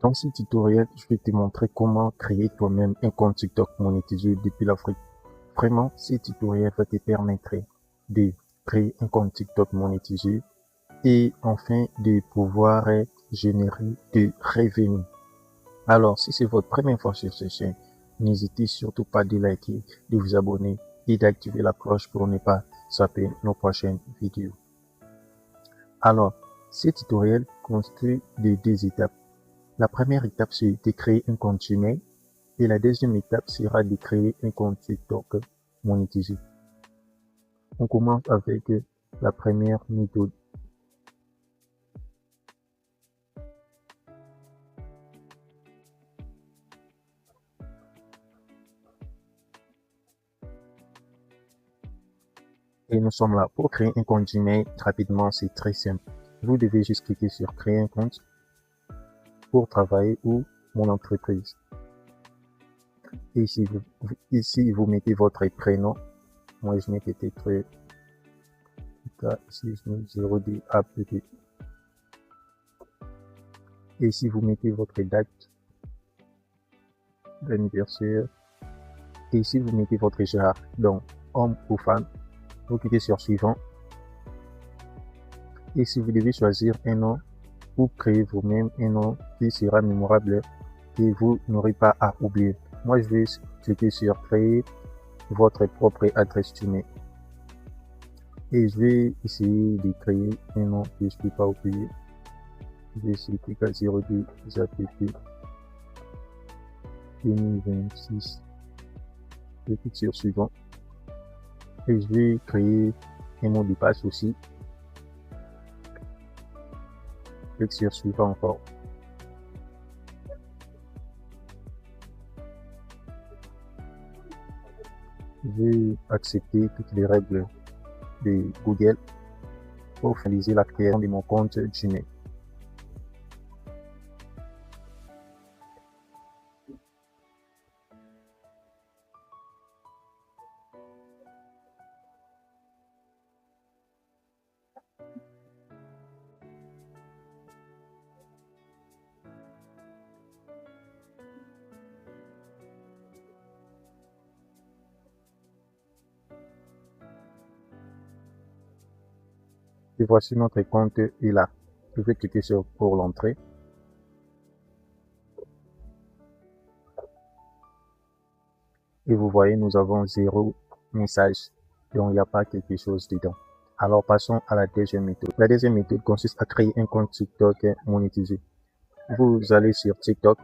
Dans ce tutoriel, je vais te montrer comment créer toi-même un compte TikTok monétisé depuis l'Afrique. Vraiment, ce tutoriel va te permettre de créer un compte TikTok monétisé et enfin de pouvoir générer des revenus. Alors, si c'est votre première fois sur cette chaîne, n'hésitez surtout pas de liker, de vous abonner et d'activer la cloche pour ne pas zapper nos prochaines vidéos. Alors, ce tutoriel consiste de deux étapes. La première étape, c'est de créer un compte Gmail et la deuxième étape sera de créer un compte TikTok monétisé. On commence avec la première méthode. Et nous sommes là pour créer un compte Gmail. Rapidement, c'est très simple. Vous devez juste cliquer sur créer un compte pour travailler ou mon entreprise. Et ici, vous mettez votre prénom. Moi, je mets peut-être ici, je mets 0D app. Et ici, vous mettez votre date d'anniversaire. Et ici, vous mettez votre genre, donc homme ou femme. Vous cliquez sur suivant. Et si vous devez choisir un nom, vous créez vous-même un nom qui sera mémorable et vous n'aurez pas à oublier. Moi, je vais cliquer sur créer votre propre adresse email. Et je vais essayer de créer un nom que je ne peux pas oublier. Je vais essayer de cliquer 02 ZAPP 2026. Je clique sur suivant. Et je vais créer un mot de passe aussi. Clique sur suivant encore. Je vais accepter toutes les règles de Google pour finaliser la création de mon compte Gmail. Et voici notre compte est là. Je vais cliquer sur pour l'entrée. Et vous voyez, nous avons 0 message. Donc, il n'y a pas quelque chose dedans. Alors, passons à la deuxième méthode. La deuxième méthode consiste à créer un compte TikTok monétisé. Vous allez sur TikTok.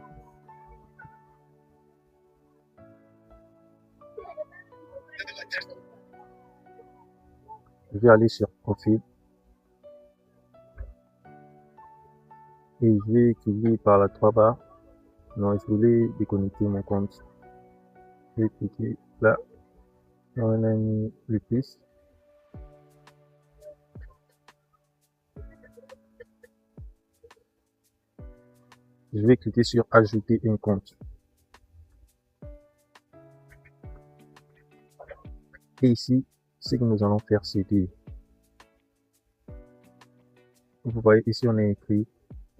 Je vais aller sur profil. Et je vais cliquer par la 3 barres. Non, je voulais déconnecter mon compte. Je vais cliquer là. On a mis le plus. Je vais cliquer sur ajouter un compte. Et ici, ce que nous allons faire, c'est de... Vous voyez ici, on a écrit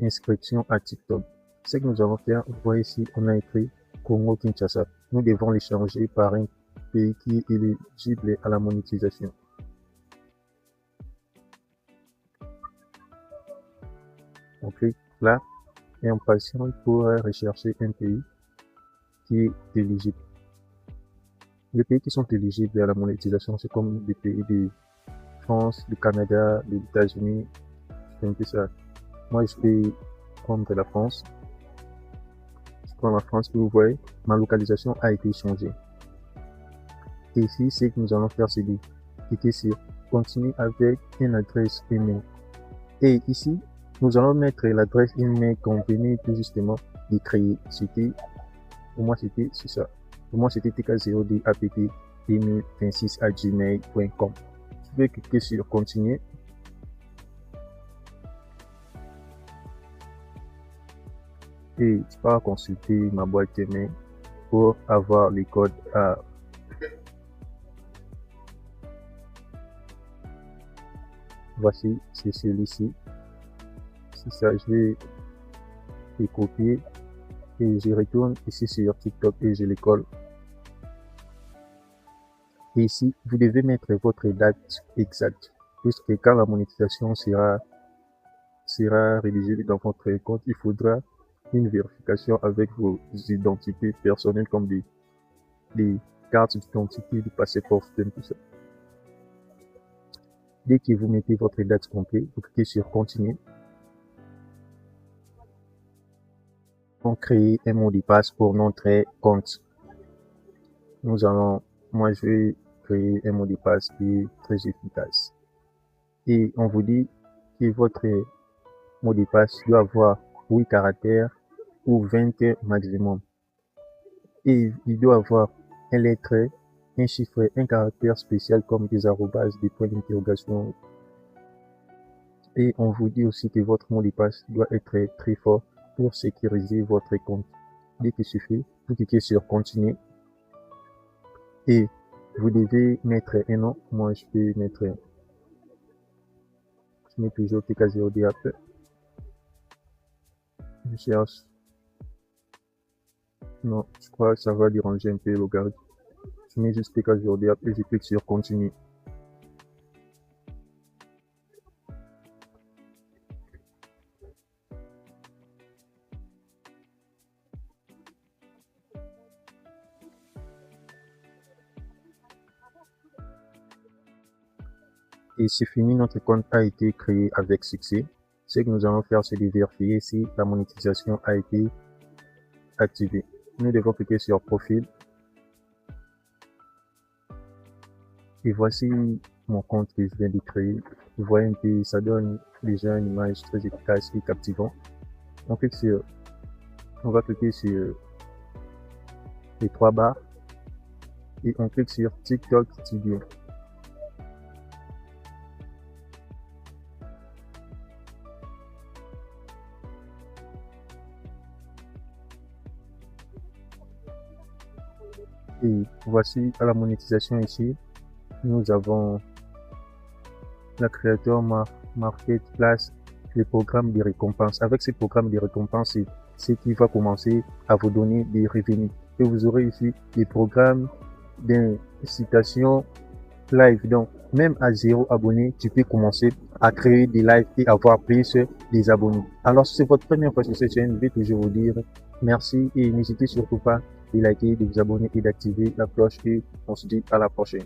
inscription à TikTok. Ce que nous allons faire, vous voyez ici, on a écrit Congo Kinshasa. Nous devons les changer par un pays qui est éligible à la monétisation. On clique là et on patiente pour rechercher un pays qui est éligible. Les pays qui sont éligibles à la monétisation, c'est comme les pays de France, du Canada, des États-Unis. C'est un peu ça. Moi, je vais prendre la France. Je prends la France que vous voyez, ma localisation a été changée. Et ici, ce que nous allons faire, c'est de cliquer sur continuer avec une adresse email. Et ici, nous allons mettre l'adresse email qu'on venait tout justement de créer. C'était, pour moi, c'était ça. Pour moi, c'était tk0dapp2026@gmail.com. Je vais cliquer sur continuer. Et je vais consulter ma boîte email pour avoir les codes à voici, c'est celui-ci. C'est ça, je vais et copier et je retourne ici sur TikTok et je le colle. Et ici, vous devez mettre votre date exacte, puisque quand la monétisation sera rédigée dans votre compte, il faudra une vérification avec vos identités personnelles comme des cartes d'identité, du passeport, tout ça. Dès que vous mettez votre date complète, vous cliquez sur Continuer. On crée un mot de passe pour notre compte. Moi je vais créer un mot de passe qui est très efficace. Et on vous dit que votre mot de passe doit avoir 8 caractères ou 20 maximum. Et il doit avoir un lettre, un chiffre, un caractère spécial comme des arrobas, des points d'interrogation. Et on vous dit aussi que votre mot de passe doit être très fort pour sécuriser votre compte. Dès qu'il suffit, vous cliquez sur Continuer. Et vous devez mettre un nom. Moi, je vais mettre, je mets toujours TK0DAP. Je cherche. Non, je crois que ça va déranger un peu le logarithme. Je mets juste TK0DAP et je clique sur Continuer. Et c'est fini, notre compte a été créé avec succès. Ce que nous allons faire, c'est de vérifier si la monétisation a été activée. Nous devons cliquer sur Profil. Et voici mon compte que je viens de créer. Vous voyez un peu, ça donne déjà une image très efficace et captivante. On va cliquer sur les 3 barres et on clique sur TikTok Studio. Et voici à la monétisation ici, nous avons la créateur marketplace, le programme de récompenses. Avec ce programme de récompenses, c'est qui va commencer à vous donner des revenus. Et vous aurez ici des programmes d'incitation live. Donc, même à 0 abonnés, tu peux commencer à créer des lives et avoir plus des abonnés. Alors, si c'est votre première fois sur cette chaîne, je vais toujours vous dire merci et n'hésitez surtout pas de liker, de vous abonner et d'activer la cloche et on se dit à la prochaine.